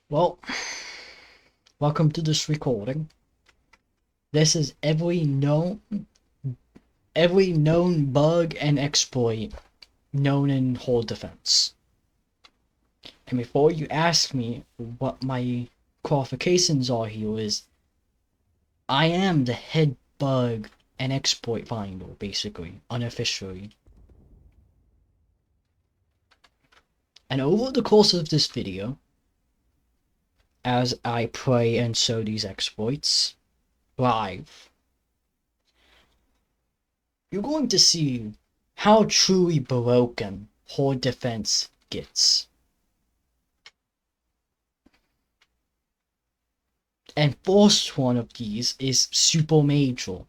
Well, welcome to this recording. This is every known bug and exploit known in horde defense. And before you ask me what my qualifications are here is, I am the head bug and exploit finder, basically, unofficially. And over the course of this video, as I play and show these exploits live, you're going to see how truly broken horde defense gets. And first one of these is super major.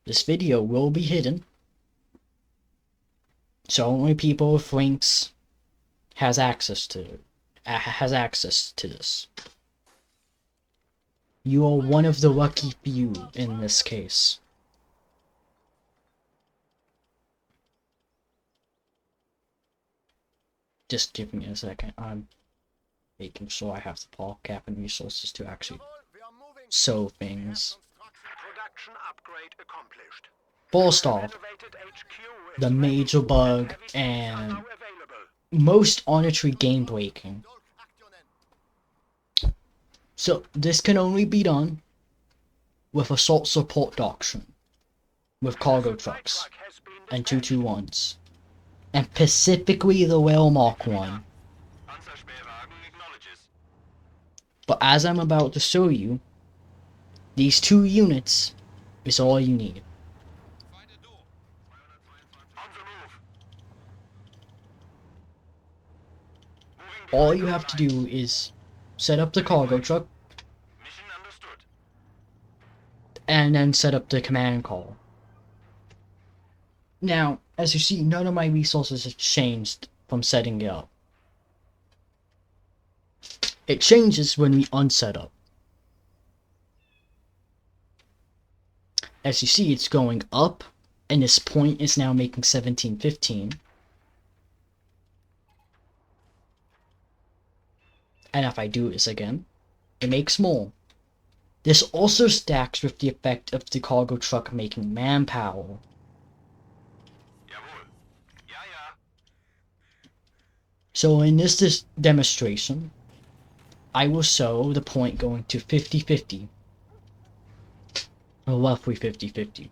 This video will be hidden, so only people with links has access to this. You are one of the lucky few in this case. Just give me a second. I'm making sure I have the power cap and resources to actually sew things. First off, the major bug and most honestly game breaking. So this can only be done with assault support doctrine, with cargo trucks and 221s, and specifically the whale mark one. But as I'm about to show you, these two units is all you need. All you have to do is set up the cargo truck and then set up the command call. Now, as you see, none of my resources have changed from setting it up. It changes when we unset up. As you see, it's going up, and this point is now making 1715. And if I do this again, it makes more. This also stacks with the effect of the cargo truck making manpower. So in this demonstration, I will show the point going to 50-50. Or roughly 50-50.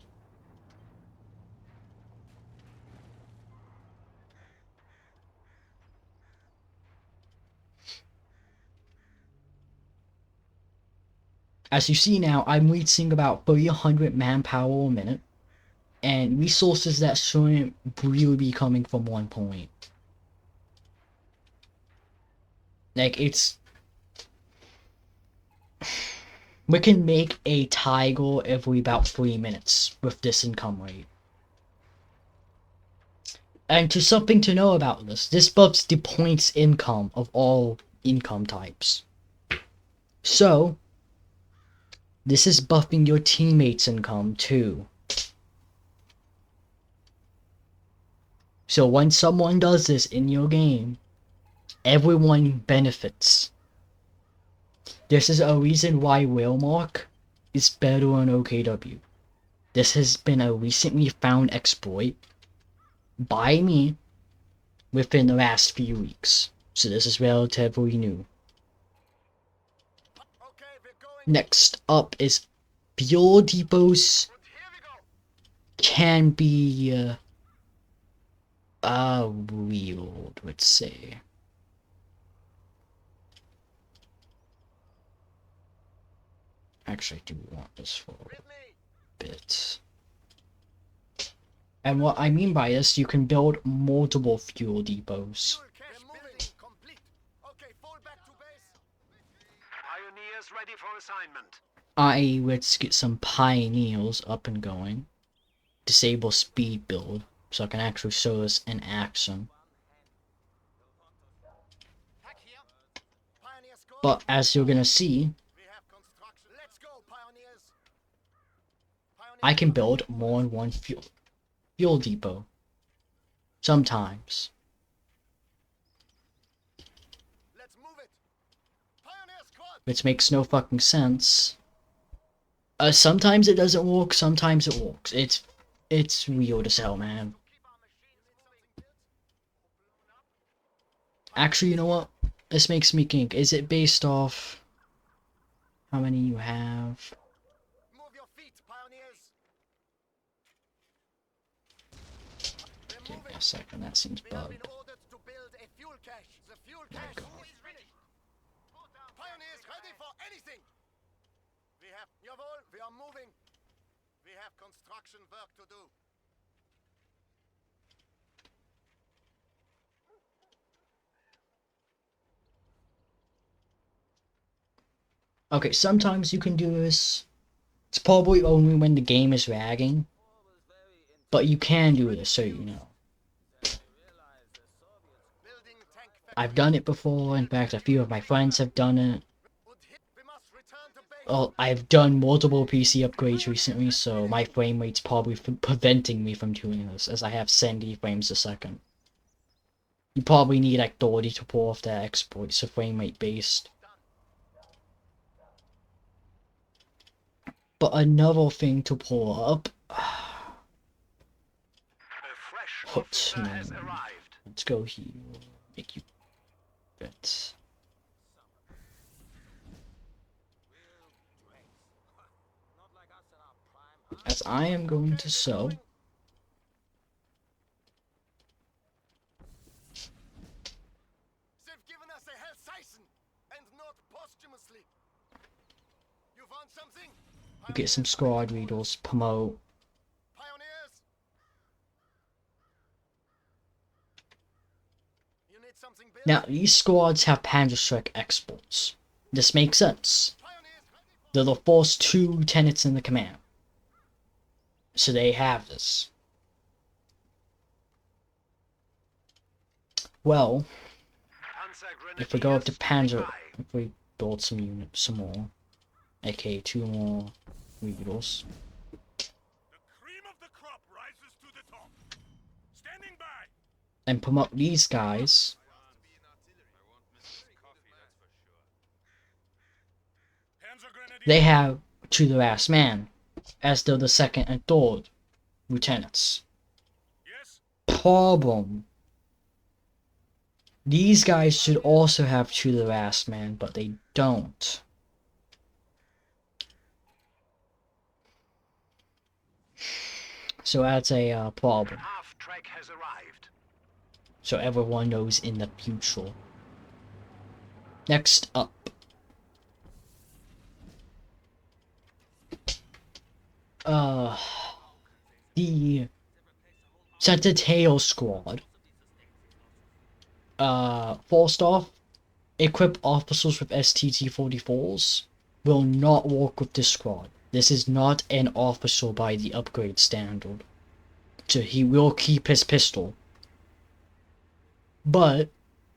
As you see now, I'm reaching about 300 manpower a minute, and resources that shouldn't really be coming from one point. Like, we can make a tiger every about 3 minutes with this income rate. And to something to know about this buffs the points income of all income types. So, this is buffing your teammates' income too. So when someone does this in your game, everyone benefits. This is a reason why Whalemark is better on OKW. This has been a recently found exploit by me within the last few weeks. So this is relatively new. Next up is fuel depots can be weird, let's say. Actually, I do want this for a bit. And what I mean by this, you can build multiple fuel depots. Let's get some pioneers up and going. Disable speed build, so I can actually show this in action. But as you're gonna see, I can build more than one fuel depot. Sometimes. which makes no fucking sense. Sometimes it doesn't work, sometimes it works. It's weird as hell, man. Actually, you know what? This makes me think. Is it based off how many you have? Give me a second, that seems bugged. There we go. Pioneers ready for anything. We are moving. We have construction work to do. Okay, sometimes you can do this. It's probably only when the game is lagging. But you can do this, so you know. I've done it before. In fact, a few of my friends have done it. Well, I've done multiple PC upgrades recently, so my frame rate's probably preventing me from doing this, as I have 70 frames a second. You probably need like 30 to pull off that exploit, so frame rate based. But another thing to pull up. Let's go here. Make you bet. As I am going to sow. They've given us a hell season, and not posthumously. You want something? Get some squad readers, promote. Pioneers. You need something built? Now, these squads have Panzerschreck exports. This makes sense. They're the first two lieutenants in the command. So they have this. Well, if we go up to Panzer, if we build some units, some more, aka 2 more readers. And promote these guys. They have to the last man, as though the second and third lieutenants. Problem. These guys should also have to the last man, but they don't. So that's a problem. So everyone knows in the future. Next up. The Sentinel Squad. First off, equip officers with STT-44s will not work with this squad. This is not an officer by the upgrade standard. So he will keep his pistol. But,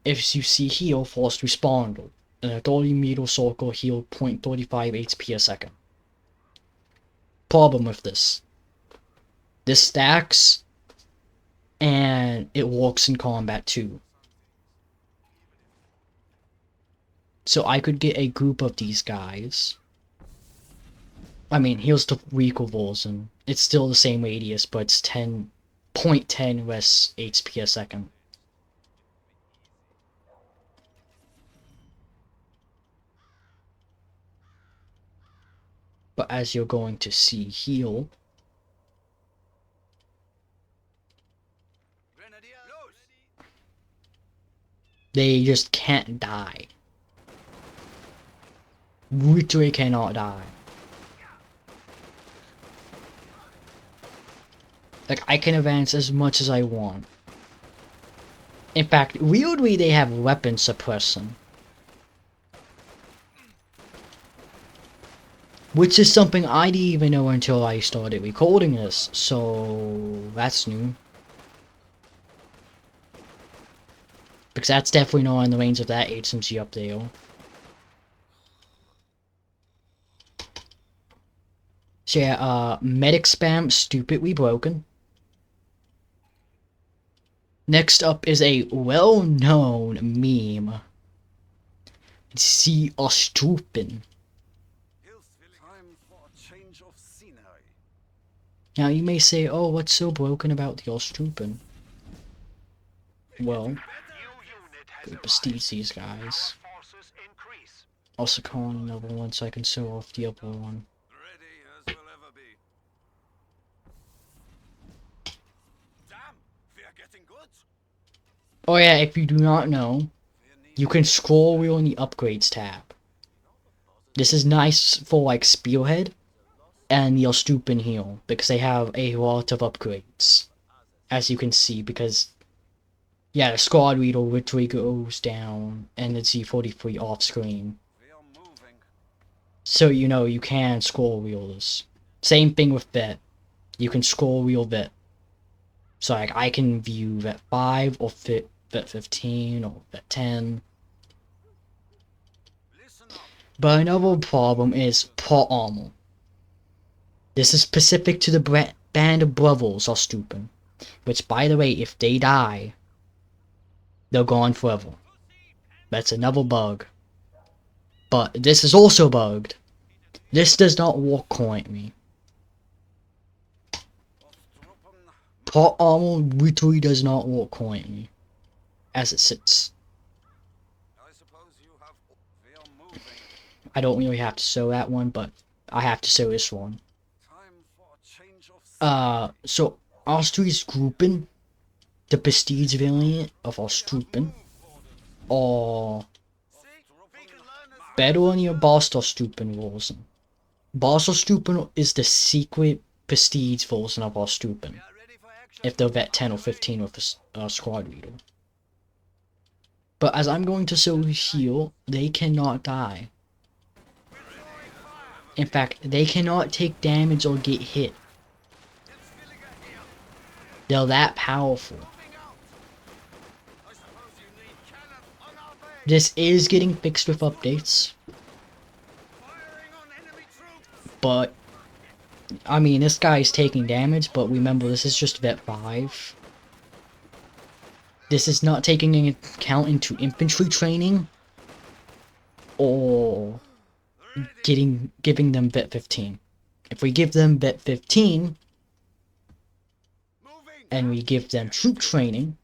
if you see heal, first responder. In a 30-meter circle, heal 0.35 HP a second. Problem with this. This stacks, and it works in combat too. So I could get a group of these guys. I mean, heals to weaker version. It's still the same radius, but it's 0.10 less HP a second. But as you're going to see heal, they just can't die. Literally cannot die. Like, I can advance as much as I want. In fact, weirdly they have weapon suppression. Which is something I didn't even know until I started recording this, so that's new. Because that's definitely not in the range of that HMG up there. So yeah, medic spam, stupidly broken. Next up is a well-known meme. See us trooping. Time for a change of scenery. Now you may say, oh, what's so broken about the Ostroupen? Well, go prestige these guys. Also calling another one so I can show off the other one. Ready as we'll ever be. Damn, we are getting good. Oh yeah, if you do not know, you can scroll wheel in the upgrades tab. This is nice for like Spearhead and the Ostroupen Heel, because they have a lot of upgrades. As you can see, because yeah, the squad wheel literally goes down and the Z43 off screen. We are moving. So you know you can scroll wheel this. Same thing with vet. You can scroll wheel vet. So like I can view vet 5 or vet 15 or vet 10. Listen up. But another problem is plot armor. This is specific to the band of brothers or stupid. Which, by the way, if they die, they're gone forever. That's another bug. But this is also bugged. This does not work currently. Plot armor literally does not work currently. As it sits. I suppose you have. We are moving. I don't really have to show that one, but I have to show this one. Time for a change of So Austria's grouping, the prestige variant of Ostroupen, are better on your Bostelstupen version. Bostelstupen is the secret prestige version of Ostroupen, if they're vet 10 or 15 with a squad leader. But as I'm going to show here, they cannot die. In fact, they cannot take damage or get hit. They're that powerful. This is getting fixed with updates. But, I mean, this guy is taking damage, but remember, this is just vet 5. This is not taking into account into infantry training or giving them vet 15. If we give them vet 15 and we give them troop training,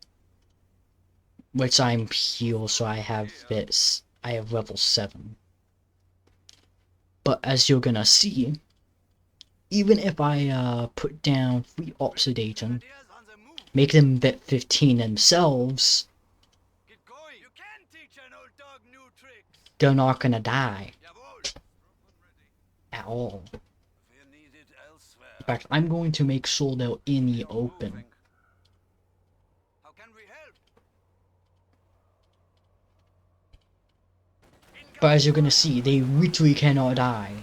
which I'm here, so I have this, I have level 7. But as you're gonna see, even if I put down 3 Oxidaton, make them vet 15 themselves, they're not gonna die. At all. In fact, I'm going to make sure they're in the open. But as you're gonna see, they literally cannot die.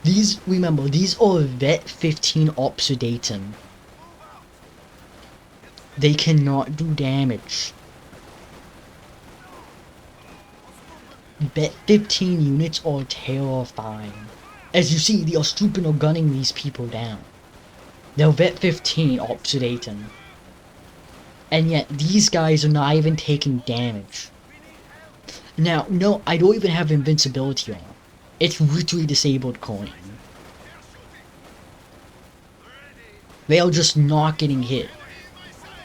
These, remember, these are vet 15 Oxidaton. They cannot do damage. Vet 15 units are terrifying. As you see, the Ostroupen are gunning these people down. They're vet 15 Oxidaton. And yet, these guys are not even taking damage. Now, no, I don't even have invincibility on. It's literally disabled coin. They are just not getting hit.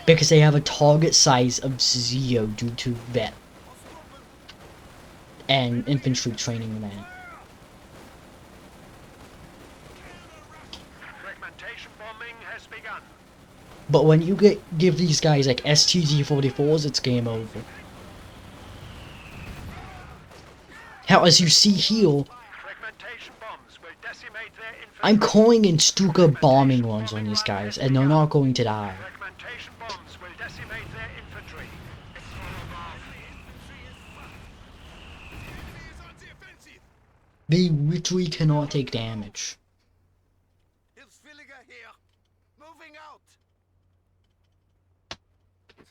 Because they have a target size of 0 due to vet. And infantry training that. But when you give these guys like STG-44s, it's game over. How, as you see here, I'm calling in Stuka bombing runs on these guys, and they're not going to die. They literally cannot take damage.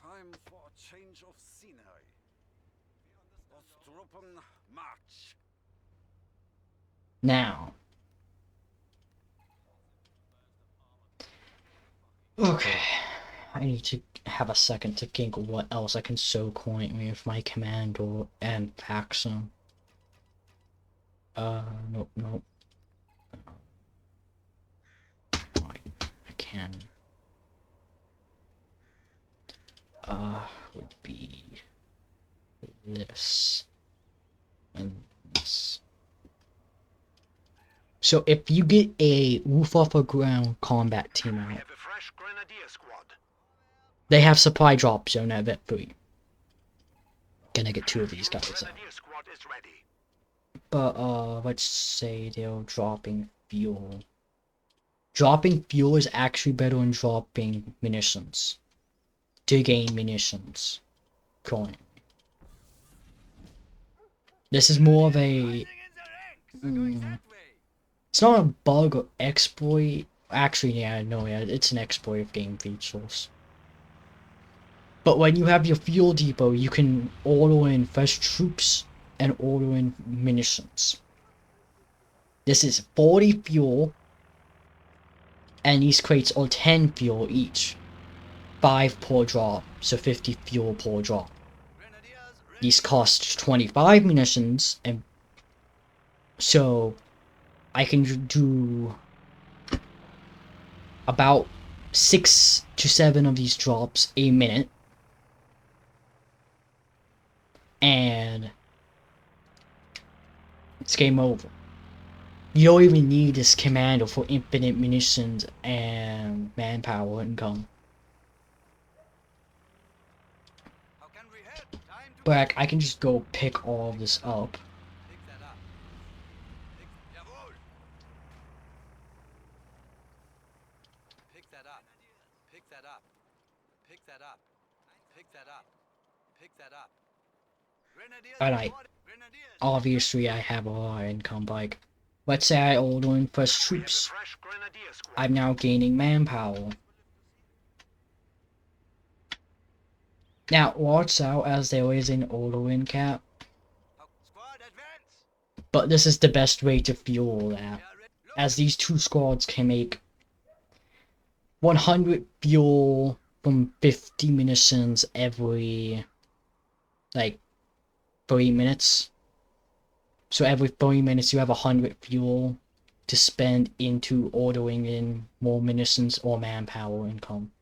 Time for a change of scenery. Ostroupen march. Now. Okay. I need to have a second to think what else I can so currently with my commando and faction. Nope, nope. I can. Would be this and this. So if you get a roof off a ground combat team out, they have supply drop zone at vet 3. Gonna get 2 of these guys out. But let's say they're dropping fuel. Dropping fuel is actually better than dropping munitions. To gain munitions. Coin. This is more of a... it's not a bug or exploit. Actually, yeah, no, yeah, it's an exploit of game features. But when you have your fuel depot, you can order in fresh troops and order in munitions. This is 40 fuel, and these crates are 10 fuel each. 5 per drop, so 50 fuel per drop. These cost 25 munitions, and so I can do about 6 to 7 of these drops a minute. And it's game over. You don't even need this commander for infinite munitions and manpower income. But I can just go pick all of this up. And obviously I have a lot of income, like, let's say I order in fresh troops. I'm now gaining manpower. Now, watch out as there is an order-in cap. But this is the best way to fuel that, as these 2 squads can make 100 fuel from 50 munitions every, like, 3 minutes. So every 3 minutes you have 100 fuel to spend into ordering in more munitions or manpower income.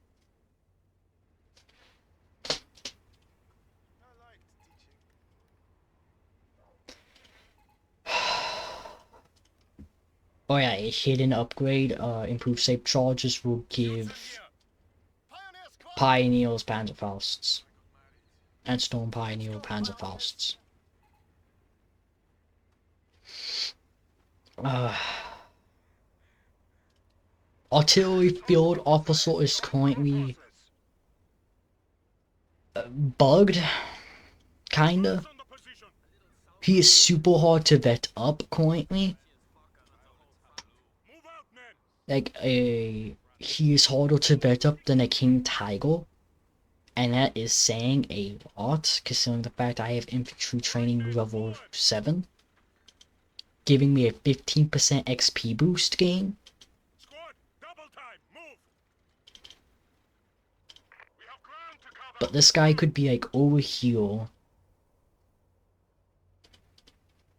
Oh yeah, a hidden upgrade, improved safe charges will give Pioneers Panzerfausts. And Storm Pioneer Panzerfausts. Artillery Field Officer is currently bugged, kinda. He is super hard to vet up currently. Like, he is harder to vet up than a King Tiger. And that is saying a lot, considering the fact I have infantry training level 7. Giving me a 15% XP boost gain. But this guy could be like over here.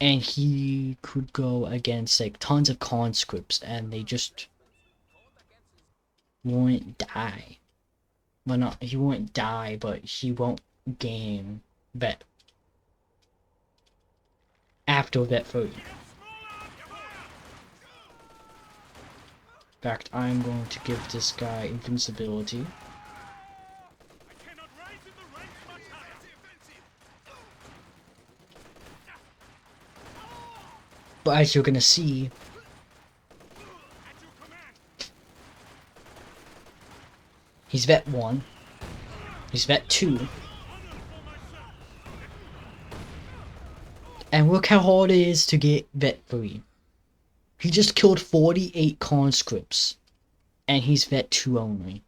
And he could go against like tons of conscripts and they just won't die. Well, not, he won't die, but he won't gain vet. After vet 3. In fact, I'm going to give this guy invincibility. But as you're gonna see, he's vet 1, he's vet 2, and look how hard it is to get vet 3. He just killed 48 conscripts, and he's vet 2 only.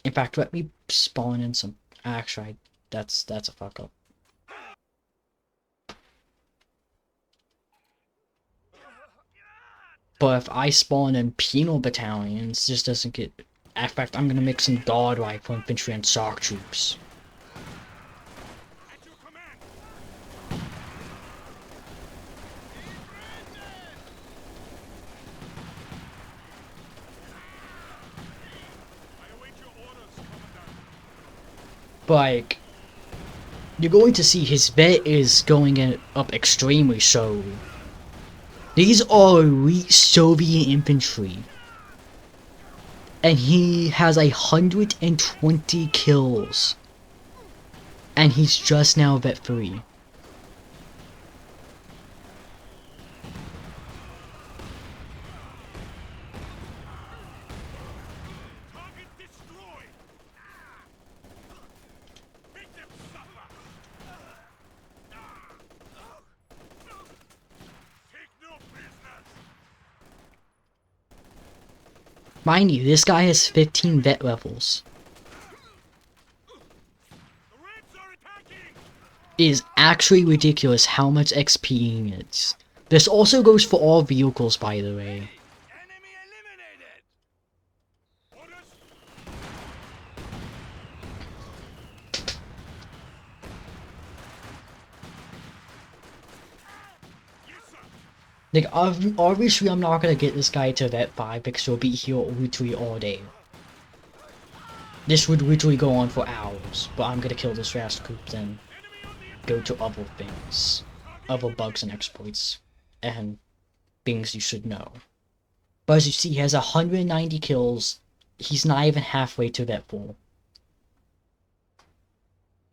In fact, let me spawn in some... Actually, that's a fuck up. But if I spawn in penal battalions, this doesn't get In fact, I'm gonna make some guard rifle infantry and shock troops. At your command. I await your orders, Commandant. But like, you're going to see his vet is up extremely slowly. These are elite Soviet infantry. And he has 120 kills. And he's just now vet 3. Target destroyed. Make them suffer. Take no prisoners. Mind you, this guy has 15 vet levels. The Reds are attacking. It is actually ridiculous how much XP he gets. This also goes for all vehicles, by the way. Enemy eliminated. Orders. Yes, sir. Like, obviously I'm not gonna get this guy to vet 5 because he'll be here literally all day. This would literally go on for hours, but I'm gonna kill this fast group then go to other things. Other bugs and exploits. And things you should know. But as you see, he has 190 kills. He's not even halfway to vet 4.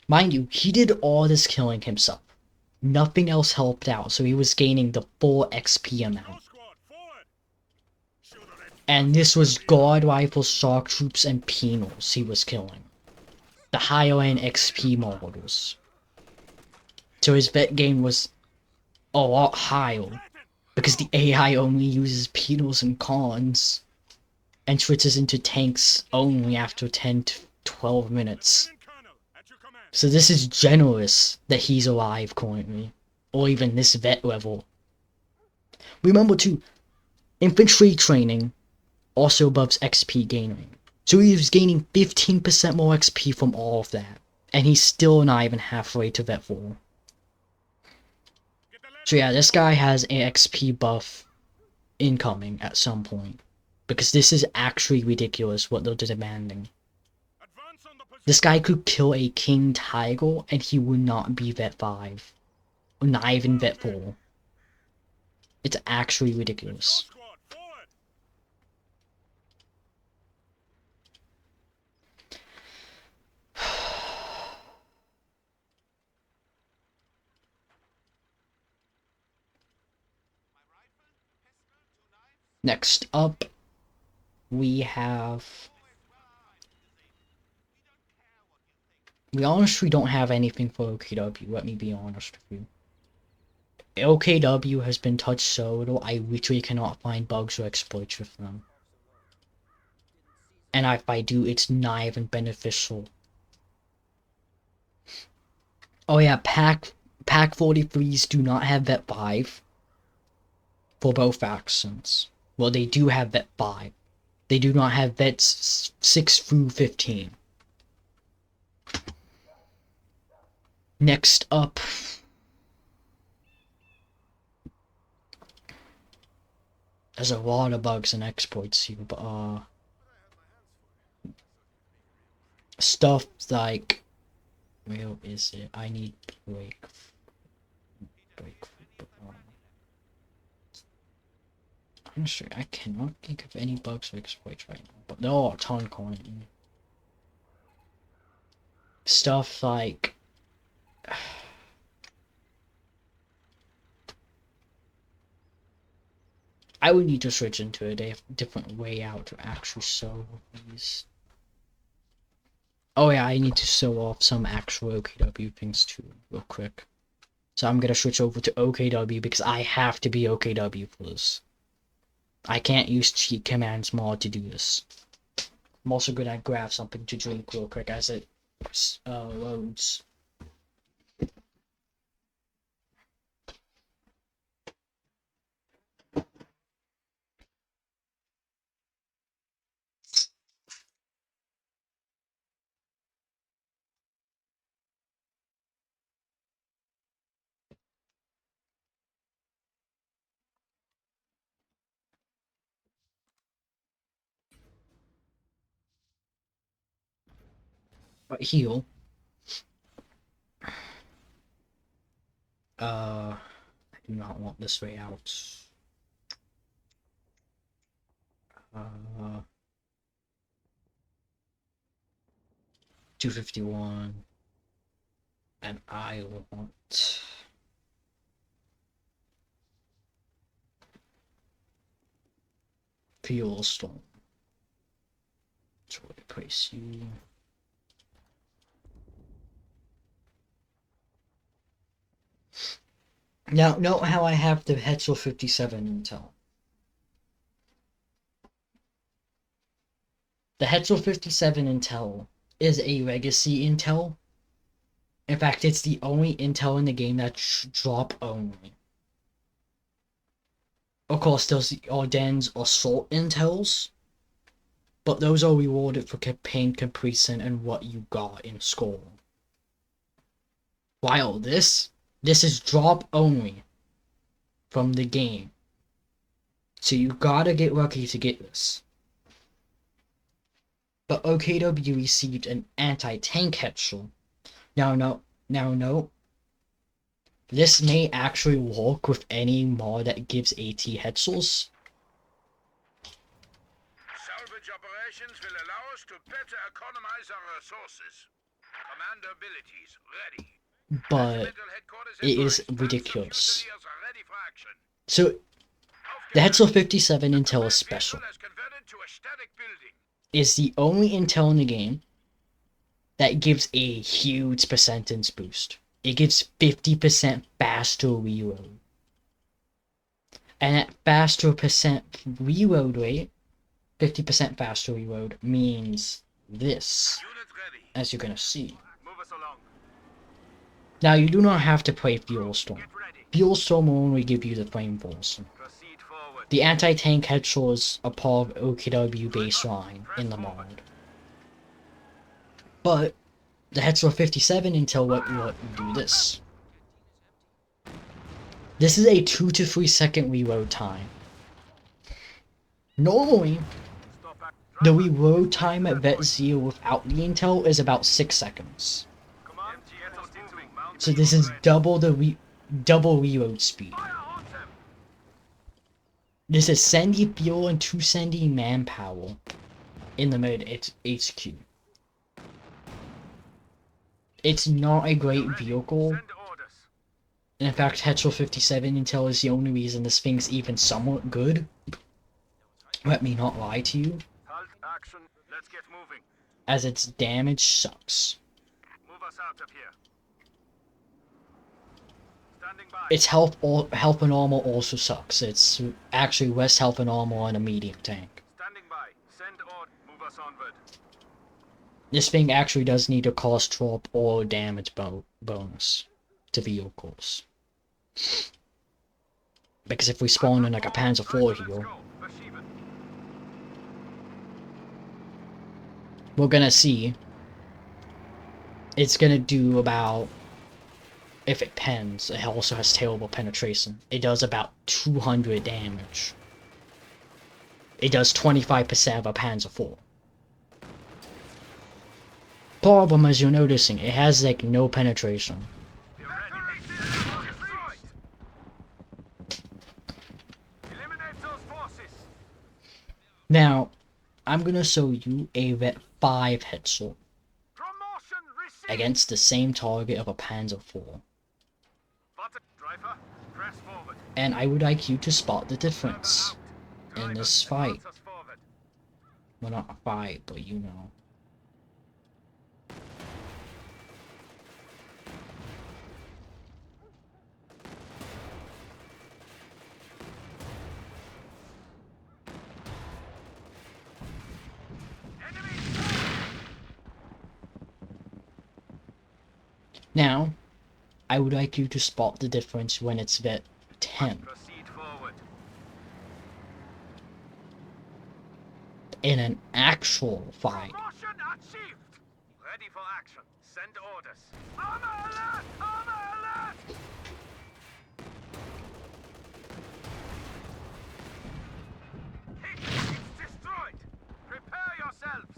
Mind you, he did all this killing himself. Nothing else helped out, so he was gaining the full XP amount. All squad forward. Shoot the Reds. And this was guard rifles, shock troops, and penals he was killing. The higher end XP models. So his vet gain was a lot higher. Because the AI only uses penals and cons. And switches into tanks only after 10 to 12 minutes. Lieutenant Colonel, at your command. So this is generous that he's alive currently. Or even this vet level. Remember too, infantry training also buffs XP gaining. So he was gaining 15% more XP from all of that. And he's still not even halfway to vet 4. Get the lead. So yeah, this guy has an XP buff incoming at some point. Because this is actually ridiculous what they're demanding. Advance on the position. This guy could kill a King Tiger and he would not be vet 5. Or not even vet 4. It's actually All ridiculous. squad forward. Next up, we have... We honestly don't have anything for OKW, let me be honest with you. OKW has been touched so little, I literally cannot find bugs or exploits with them. And if I do, it's not even beneficial. Oh yeah, Pack 43s do not have vet 5. For both factions. Well, they do have vet 5. They do not have vets 6 through 15. Next up, there's a lot of bugs and exploits here, but stuff like, where is it? I need break. Honestly, I cannot think of any bugs or exploits right now, but there are a ton currently. Stuff like I would need to switch into a different way out to actually sew these. Oh yeah, I need to sew off some actual OKW things too, real quick. So I'm gonna switch over to OKW because I have to be OKW for this. I can't use cheat commands mod to do this. I'm also gonna grab something to drink real quick as it loads. heal. I do not want this way out. 251. And I want fuel storm. So we place you. Now, note how I have the Hetzel 57 intel. The Hetzel 57 intel is a legacy intel. In fact, it's the only intel in the game that's drop only. Of course, there's the Ardennes assault intels, but those are rewarded for campaign completion and what you got in score. While this is drop only from the game. So you gotta get lucky to get this. But OKW received an anti-tank Hetzel. Now note, this may actually work with any mod that gives AT Hetzels. Salvage operations will allow us to better economize our resources. Commander abilities ready. But it is ridiculous. So the Hetzel 57 intel is special. It's the only intel in the game that gives a huge percentage boost. It gives 50% faster reload. And at faster percent reload rate, 50% faster reload means this, as you're gonna see. Now you do not have to play Fuel Storm. Fuel Storm will only give you the flame force. The anti-tank Hetzel is a part of OKW baseline in the mod. But the Hetzel 57 intel let you do this. This is a 2 to 3 second reload time. Normally, the reload time at Vet Zero without the intel is about 6 seconds. So this is double reload speed. This is sending fuel and 2 sending manpower in the mid HQ. It's not a great vehicle. In fact, Hetzel 57 intel is the only reason this thing's even somewhat good. Let me not lie to you. As its damage sucks. Its health and armor also sucks. It's actually less health and armor on a medium tank. This thing actually does need a cost drop or damage bonus to vehicles. Because if we spawn in like a Panzer IV here, we're gonna see it's gonna do about, if it pens, it also has terrible penetration. It does about 200 damage. It does 25% of a Panzer IV. Problem, as you're noticing, it has like no penetration. Now, I'm gonna show you a Vet 5 Hetzel against the same target of a Panzer IV. And I would like you to spot the difference in this fight. Well, not a fight, but you know. Now, I would like you to spot the difference when it's Vet 10. In an actual fight. Ready for action. Send orders. Armor alert! Armor alert! It's destroyed. Prepare yourselves.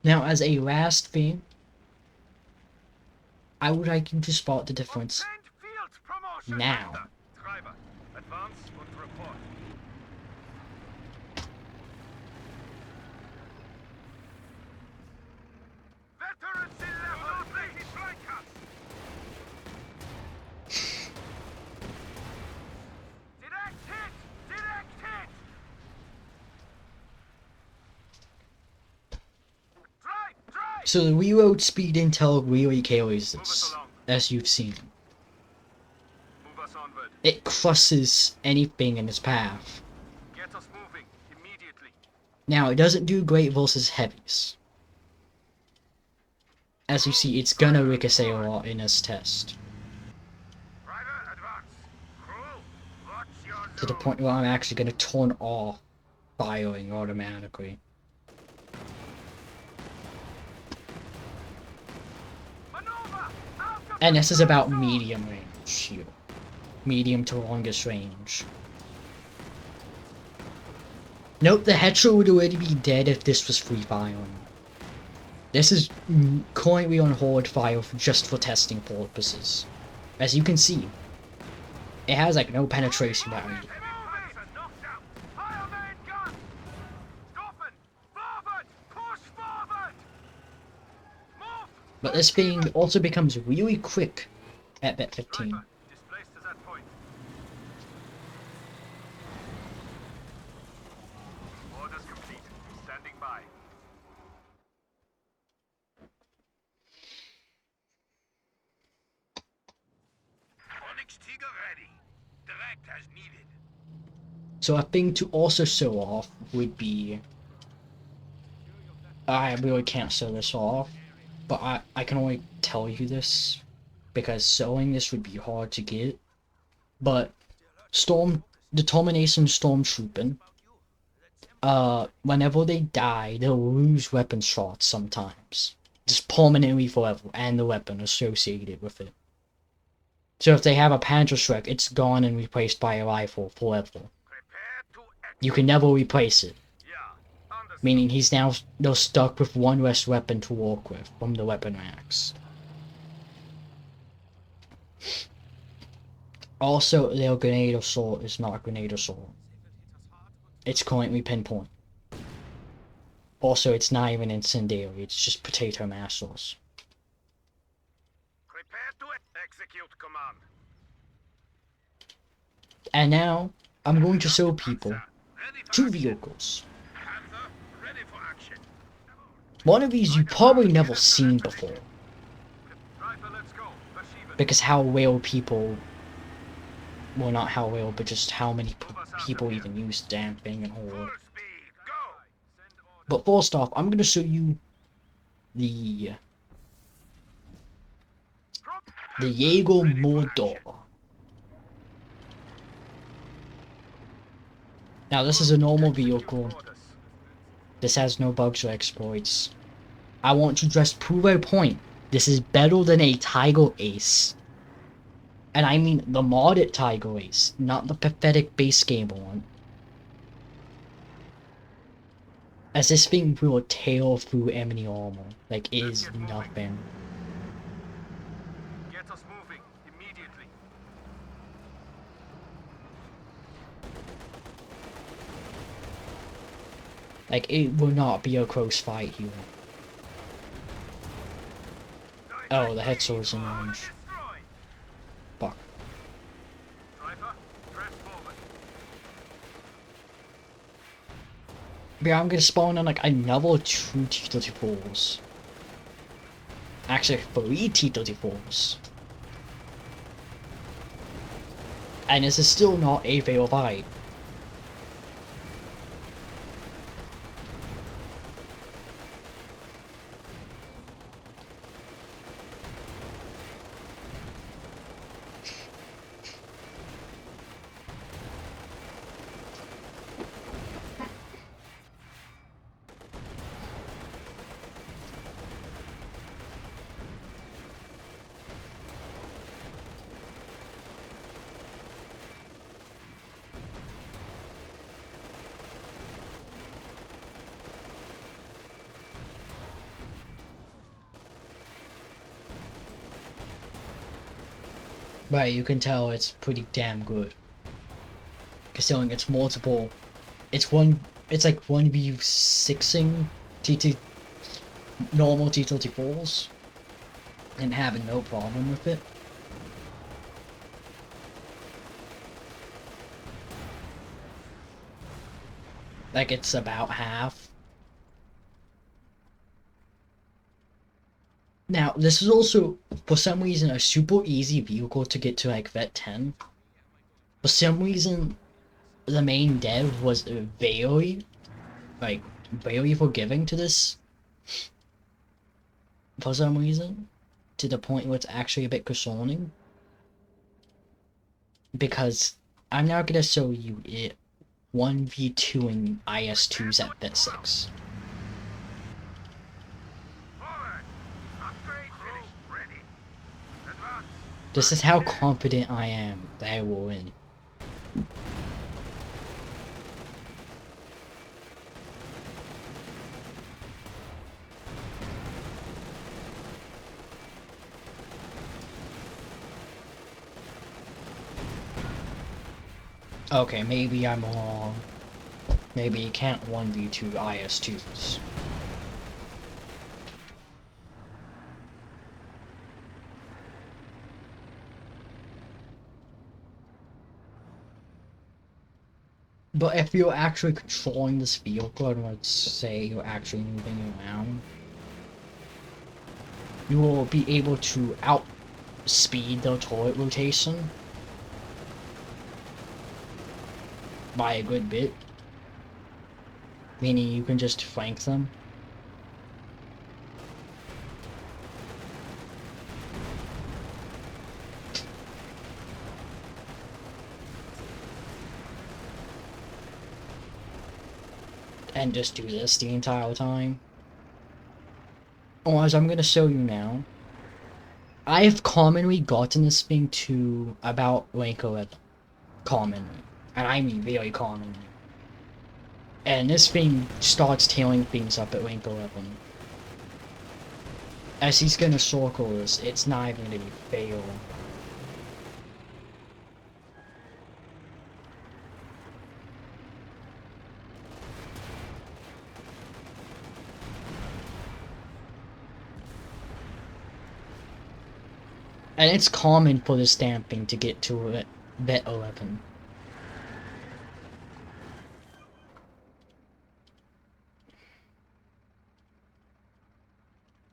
Now, as a last thing, I would like you to spot the difference Obtained field promotion. now. Treiber, advance und report. Veterans in level, please flank us. Direct hit! Direct hit! Drive! So the reload speed intel really carries this, as you've seen. Move us onward. It crushes anything in its path. Get us moving immediately. Now, it doesn't do great versus heavies. As you see, it's gonna ricochet a lot in this test. Driver, advance. Crew, watch your To the point where I'm actually gonna turn off firing automatically. Maneuver! Out of And this is about the zone. medium range here. Medium to longest range. Note the Hetero would already be dead if this was free firing. This is currently on horde fire just for testing purposes. As you can see, it has like no penetration value. Fire main gun! Stoppen! Forward! Push forward! Move! But this thing also becomes really quick at bet 15. Driver, displaced to that point. Orders complete. Standing by. Onyx Tiger ready. Direct as needed. So a thing to also show off would be... I really can't show this off, but I can only tell you this, because showing this would be hard to get. But Determination Stormtrooping, whenever they die, they'll lose weapon shots sometimes. Just permanently forever, and the weapon associated with it. So if they have a Panzerschreck, it's gone and replaced by a rifle forever. Prepare to act. You can never replace it, Yeah. Understood. meaning he's now stuck with one less weapon to work with from the weapon racks. Also, their grenade assault is not a grenade assault. It's currently pinpoint. Also, it's not even incendiary, it's just potato mashers. Prepare to execute command. And now, I'm going to show people Ready for two action. vehicles. Panther, ready for action. One of these you've probably never seen before, Driver, let's go. Perceive it. because how well people... Well, not how well, but just how many people even use the damn thing in Horde. Full speed, go. But first off, I'm gonna show you the Jaeger Mordor. Now this is a normal vehicle. This has no bugs or exploits. I want to just prove a point. This is better than a Tiger Ace. And I mean the modded Tiger Ace, not the pathetic base game one. As this thing will tear through enemy armor, like it is nothing. Get us moving immediately. Like it will not be a close fight here. Oh, the head sword's in range. Destroy. Fuck. Driver, press forward. Yeah, I'm gonna spawn on like another 2 T-34s. Actually, 3 T-34s. And this is still not a fair fight. But you can tell it's pretty damn good. Considering it's multiple, it's like 1v6ing TT, normal T-34s, and having no problem with it. Like, it's about half. Now, this is also, for some reason, a super easy vehicle to get to, like, Vet 10. For some reason, the main dev was very, like, very forgiving to this. For some reason. To the point where it's actually a bit concerning. Because I'm now gonna show you it 1v2 in IS-2s at Vet 6. This is how confident I am that I will win. Okay, maybe I'm wrong. Maybe you can't 1v2 IS-2s. But if you're actually controlling this vehicle, and let's say you're actually moving around, you will be able to outspeed the turret rotation by a good bit. Meaning you can just flank them. And just do this the entire time. Or as I'm gonna show you now, I've commonly gotten this thing to about rank 11. Commonly. And I mean very commonly. And this thing starts tailing things up at rank 11. As he's gonna circle this, it's not even gonna be fail. And it's common for this damn thing to get to Vet 11.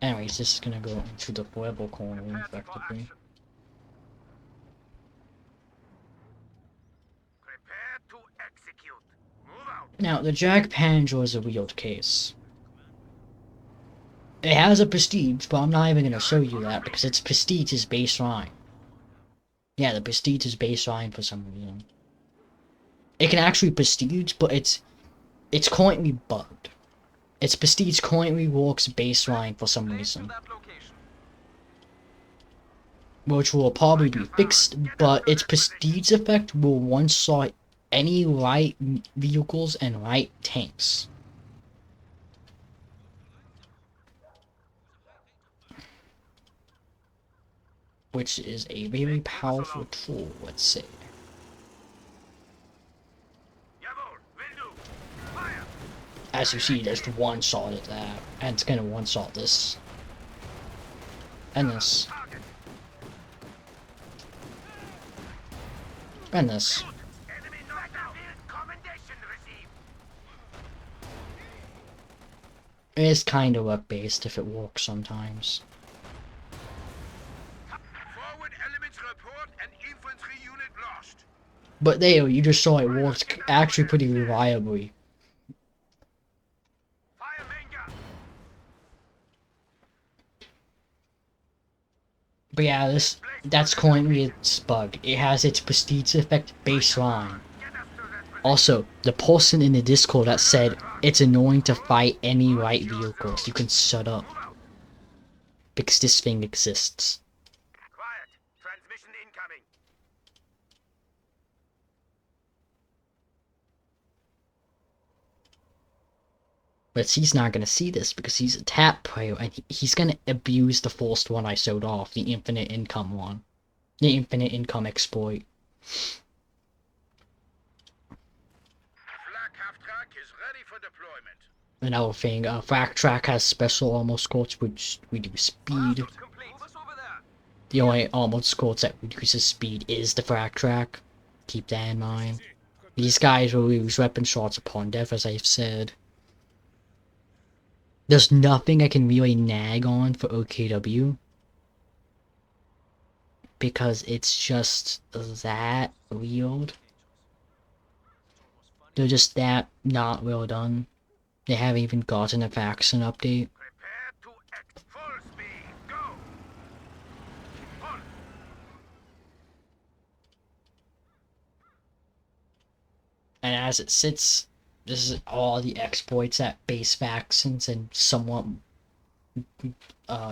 Anyways, this is gonna go into the forever corner, effectively. Prepare to execute. Move out. Now, the Jag Panzer is a weird case. It has a prestige, but I'm not even gonna show you that because its prestige is baseline. Yeah, the prestige is baseline for some reason. It can actually prestige, but it's currently bugged. Its prestige currently works baseline for some reason. Which will probably be fixed, but its prestige effect will one-shot any light vehicles and light tanks. Which is a very powerful tool, let's say. As you see, there's one-shot at that, and it's gonna one-shot this. And this. And this. It's kind of luck-based if it works sometimes. Forward elements report an infantry unit lost. But there, you just saw it worked actually pretty reliably. Fire main gun. But yeah, that's currently its bug. It has its prestige effect baseline. Also, the person in the Discord that said it's annoying to fight any light vehicles, you can shut up. Because this thing exists. Quiet. Transmission incoming. But he's not gonna see this because he's a tap player and he's gonna abuse the first one I showed off, the infinite income one. The infinite income exploit. Flak half-track is ready for deployment. Another thing, Frac Track has special armor squats which reduce speed. The only armored squats that reduces speed is the Frac Track. Keep that in mind. These guys will use weapon shots upon death, as I've said. There's nothing I can really nag on for OKW. Because it's just that weird. They're just that not well done. They haven't even gotten a faction update. Prepare to act. Full speed. Go. Pull. And as it sits, this is all the exploits that base factions and somewhat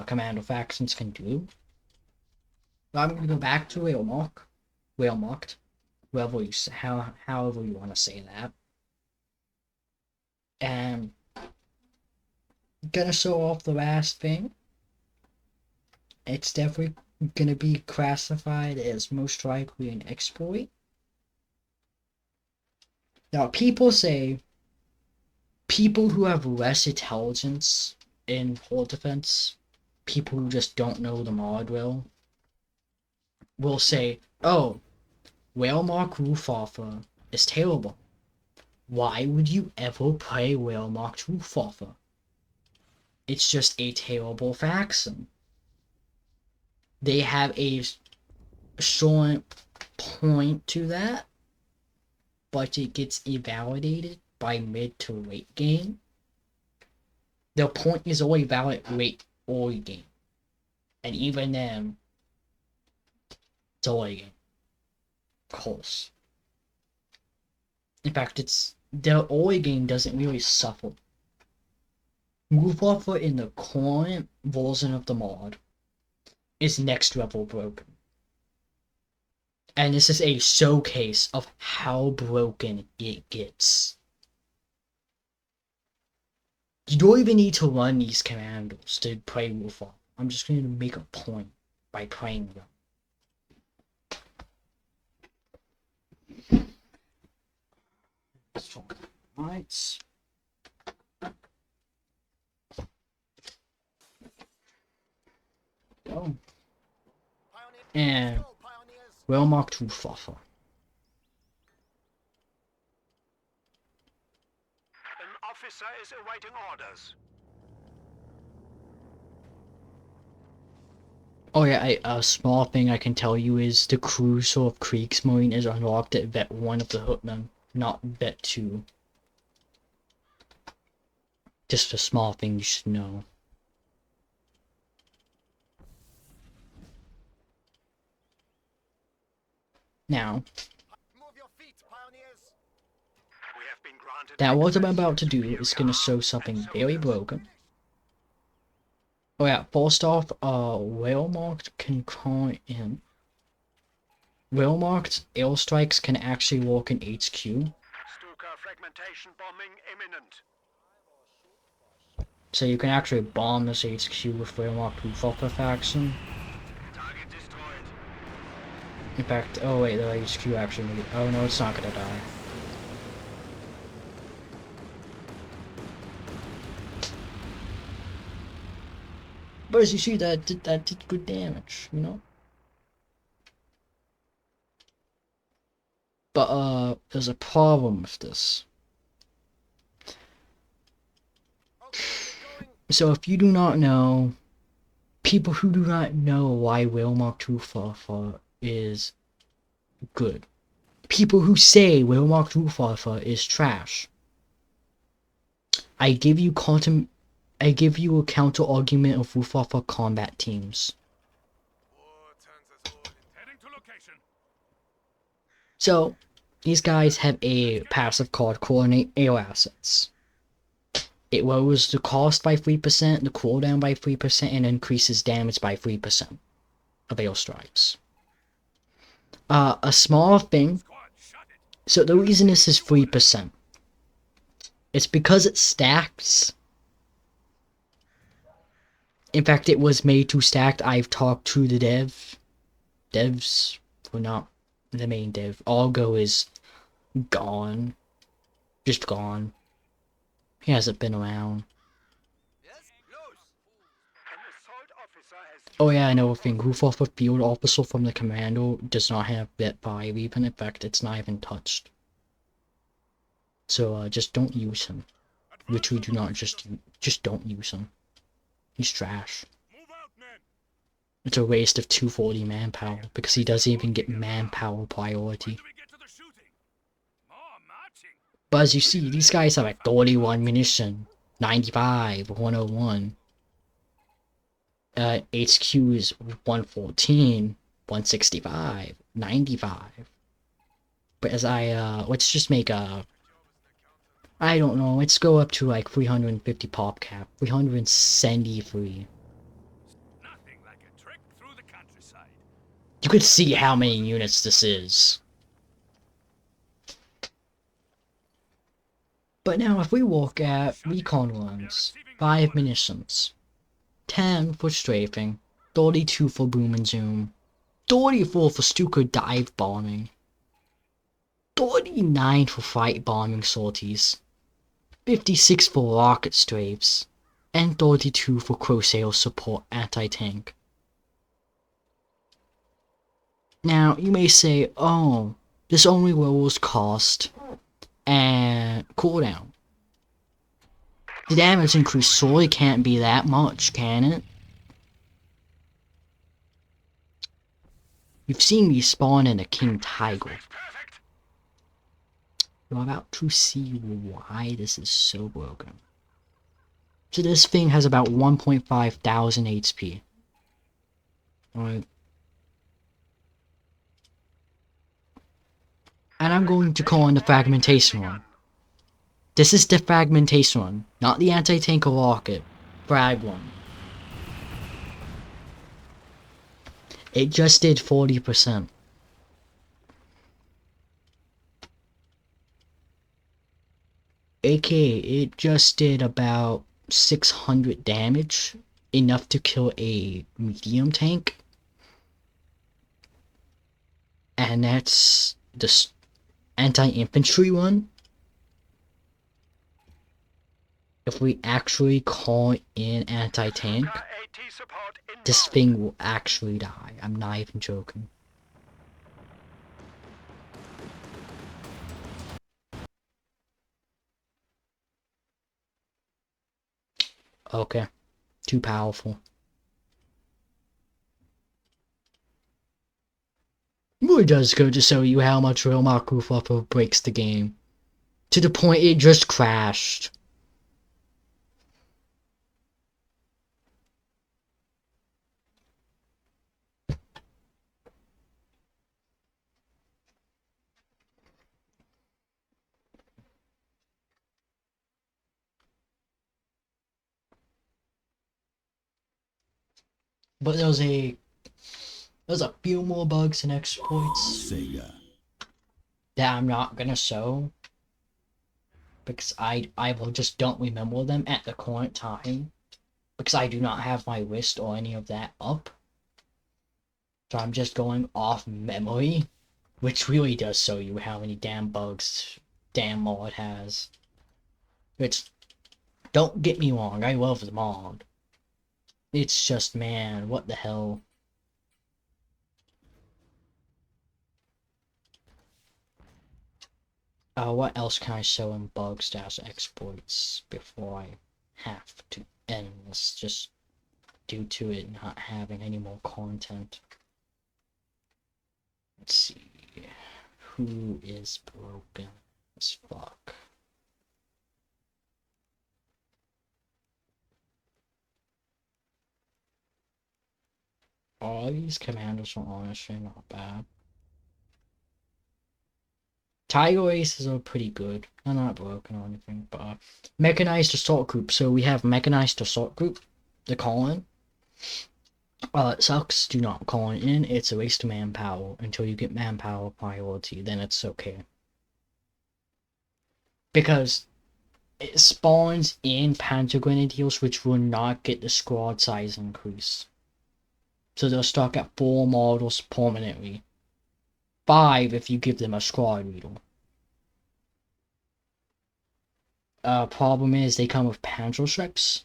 commando factions can do. But I'm gonna go back to Whalemarked, however you want to say that. And gonna show off the last thing. It's definitely gonna be classified as most likely an exploit. Now, people say people who have less intelligence in horde defense, people who just don't know the mod will say, oh, Whalemark Roofoffer is terrible. Why would you ever play Whalemark Roofoffer? It's just a terrible faction. They have a short point to that, but it gets invalidated by mid to late game. Their point is only valid late early game. And even then, it's early game. Close. In fact, their early game doesn't really suffer. Move offer in the current version of the mod is next level broken. And this is a showcase of how broken it gets. You don't even need to run these commandos to play Wolfar. I'm just going to make a point by playing them. Right. Go. And well marked Wolfar. An officer is awaiting orders. Oh yeah, a small thing I can tell you is the cruiser of Kriegsmarine is unlocked at Vet 1 of the Hookman, not Vet 2. Just a small thing you should know. Now, that what I'm about to do is gonna show something very broken. Oh yeah, first off, well-marked can call in. Well-marked airstrikes can actually work in HQ. Stuka fragmentation bombing imminent. So you can actually bomb this HQ with well-marked Luftwaffe faction. Target destroyed. In fact, oh wait, the HQ actually made it. Oh no, it's not gonna die. But as you see, that did good damage, you know? But, there's a problem with this. So if you do not know, people who do not know why Whalemark Luftwaffe is good. People who say Whalemark Luftwaffe is trash. I give you a counter argument of Luftwaffe combat teams. So, these guys have a passive called Coordinate Air Assets. It lowers the cost by 3%, the cooldown by 3%, and increases damage by 3% of airstrikes. A small thing. So the reason this is 3%. It's because it stacks. In fact, it was made to stack. I've talked to the dev. devs, well, not the main dev. Argo is gone. Just gone. He hasn't been around. Oh yeah, another thing. Roof off a field officer from the commando does not have that vibe even. In fact, it's not even touched. So just don't use him. Literally do not just don't use him. He's trash. It's a waste of 240 manpower because he doesn't even get manpower priority. But as you see, these guys have like 31 munition, 95, 101. HQ is 114, 165, 95. But as let's just make a, I don't know, let's go up to like 350 pop cap, 373. You could see how many units this is. But now if we look at recon runs, 5 munitions, 10 for strafing, 32 for boom and zoom, 34 for Stuka dive bombing, 39 for fight bombing sorties, 56 for rocket strafes, and 32 for Crosshair support anti-tank. Now, you may say, oh, this only lowers cost and cooldown. The damage increase surely can't be that much, can it? You've seen me spawn in a King Tiger. You're about to see why this is so broken. So this thing has about 1.5 thousand HP. Alright. And I'm going to call in the fragmentation one. This is the fragmentation one, not the anti-tank rocket. Frag one. It just did 40%. AKA, it just did about 600 damage, enough to kill a medium tank. And that's the anti-infantry one. If we actually call in anti-tank, this thing will actually die. I'm not even joking. Okay, too powerful. It really does go to show you how much Real Mark Fluffer breaks the game. To the point it just crashed. But there's a few more bugs and exploits that I'm not gonna show because I will just don't remember them at the current time because I do not have my list or any of that up. So I'm just going off memory, which really does show you how many damn bugs damn mod has. Which, don't get me wrong, I love the mod. It's just, man, what the hell. What else can I show in bugs dash exploits before I have to end this, just due to it not having any more content? Let's see. Who is broken as fuck? All these commanders are honestly not bad. Tiger Aces are pretty good. They're not broken or anything, but Mechanized Assault Group. So we have Mechanized Assault Group, the call-in. It sucks, do not call it in. It's a waste of manpower until you get manpower priority, then it's okay. Because it spawns in Panther Grenadiers, which will not get the squad size increase. So they're stuck at 4 models permanently. 5 if you give them a squad needle. Problem is they come with Panzer strips.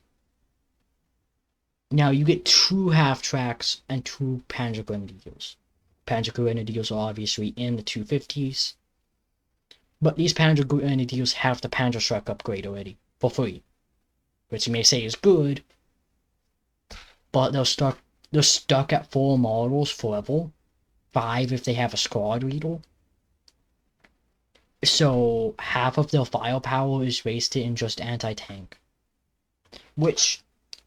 Now you get 2 half tracks and 2 Panzer Grenadiers. Panzer Grenadiers are obviously in the 250s. But these Panzer Grenadiers have the Panzer Strike upgrade already, for free. Which you may say is good, but they're stuck at 4 models forever. 5 if they have a squad needle. So half of their firepower is wasted in just anti-tank. Which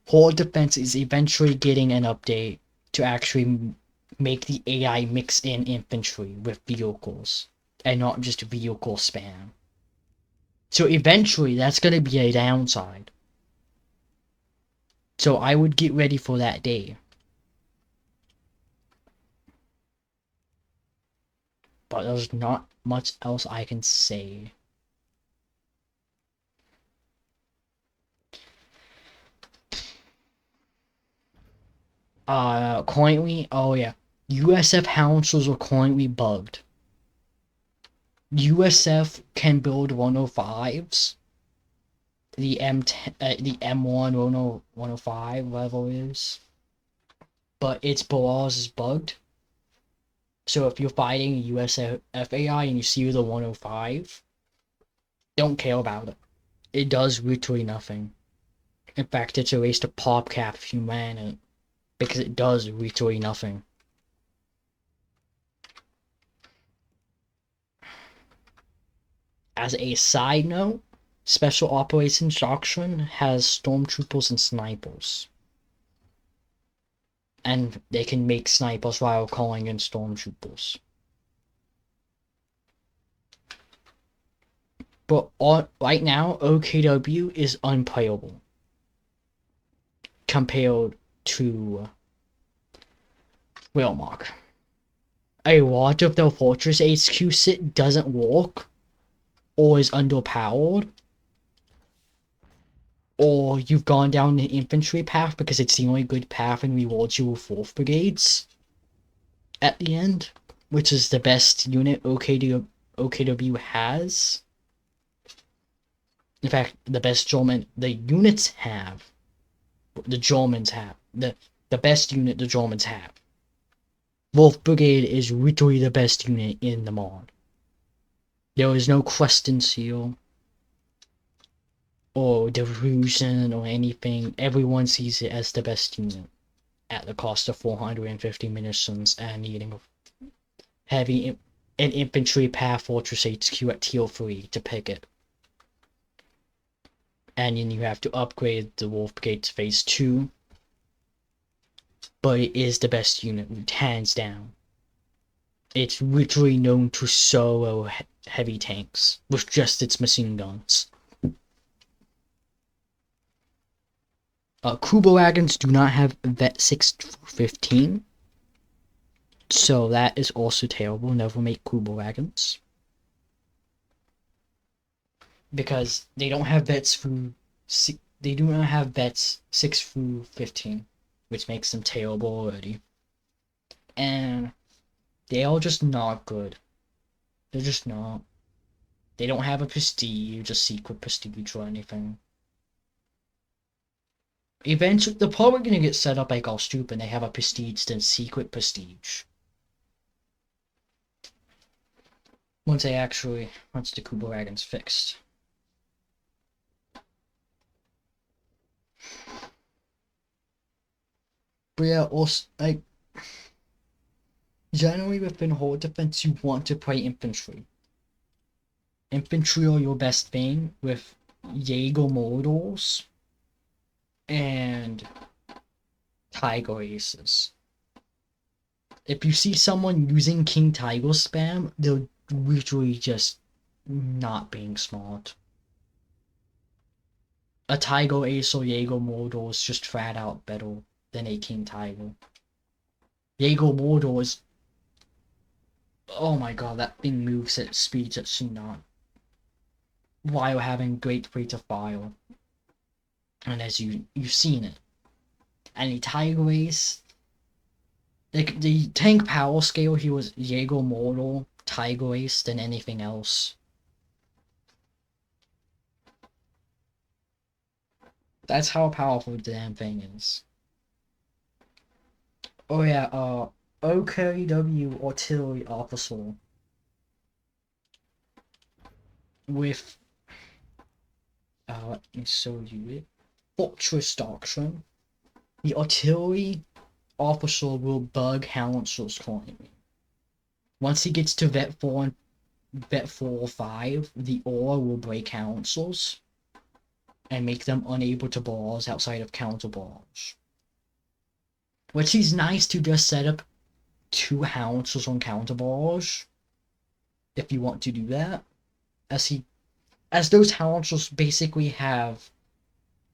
Horde Defense is eventually getting an update to actually make the AI mix in infantry with vehicles and not just vehicle spam. So eventually that's going to be a downside. So I would get ready for that day. But there's not much else I can say. Currently, oh yeah, USF Houndsers are currently bugged. USF can build 105s. The the M1 105, whatever it is. But its barrage is bugged. So if you're fighting a USF AI and you see the 105, don't care about it. It does literally nothing. In fact, it's a waste of pop cap if you man it. Because it does literally nothing. As a side note, Special Operations Doctrine has stormtroopers and snipers. And they can make snipers while calling in stormtroopers. But right now, OKW is unplayable. Compared to Whalemark. A lot of the Fortress HQ sit doesn't work, or is underpowered, or you've gone down the infantry path because it's the only good path and rewards you with 4th Brigades at the end, which is the best unit OKW has. In fact, the best German the units have. The Germans have. The best unit the Germans have. Wolf Brigade is literally the best unit in the mod. There is no question seal or delusion or anything. Everyone sees it as the best unit at the cost of 450 munitions and needing heavy an infantry path Fortress HQ at tier 3 to pick it. And then you have to upgrade the Wolf Brigade to phase 2. But it is the best unit, hands down. It's literally known to solo heavy tanks with just its machine guns. Kubo wagons do not have Vet 6 through 15. So that is also terrible. Never make Kubo wagons. Because they don't have vets through... They do not have vets 6 through 15. Which makes them terrible already. And they are just not good. They're just not. They don't have a prestige, a secret prestige or anything. Eventually, they're probably gonna get set up like all stupid and they have a prestige then secret prestige. Once the Kubo Wagon's fixed. But yeah, also, like, generally within Horde Defense, you want to play infantry. Infantry are your best thing with Jaeger models and Tiger Aces. If you see someone using King Tiger spam, they're literally just not being smart. A Tiger Ace or Jaeger model is just flat out better than a King Tiger. Jaeger model is... Oh my god, that thing moves at speeds that should not. While having great rate of fire. And as you've seen it. And a Tiger Ace Like, the tank power scale, he was Jaeger Mortal, Tiger Ace, than anything else. That's how powerful the damn thing is. Oh yeah, OKW Artillery Officer with, let me show you it. Fortress Doctrine. The artillery officer will bug howitzers currently. Once he gets to vet 4 or 5, the ore will break howitzers and make them unable to barrage outside of counter barrage. Which is nice to just set up 2 howitzers on counter barrage if you want to do that. As those howitzers basically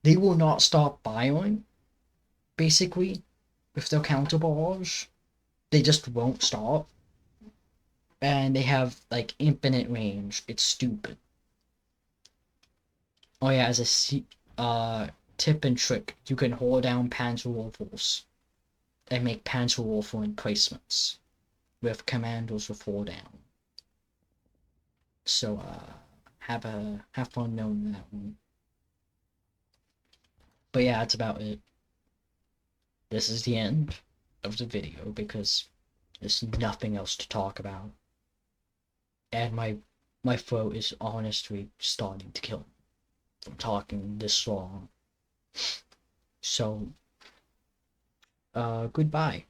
they will not stop firing, basically, with their counter barrage. They just won't stop. And they have, like, infinite range. It's stupid. Oh yeah, as a tip and trick, you can hold down Panzer rifles and make Panzer rifle emplacements with commandos with hold down. So have fun knowing that one. But yeah, that's about it. This is the end of the video because there's nothing else to talk about. And my throat is honestly starting to kill me from talking this long. So, goodbye.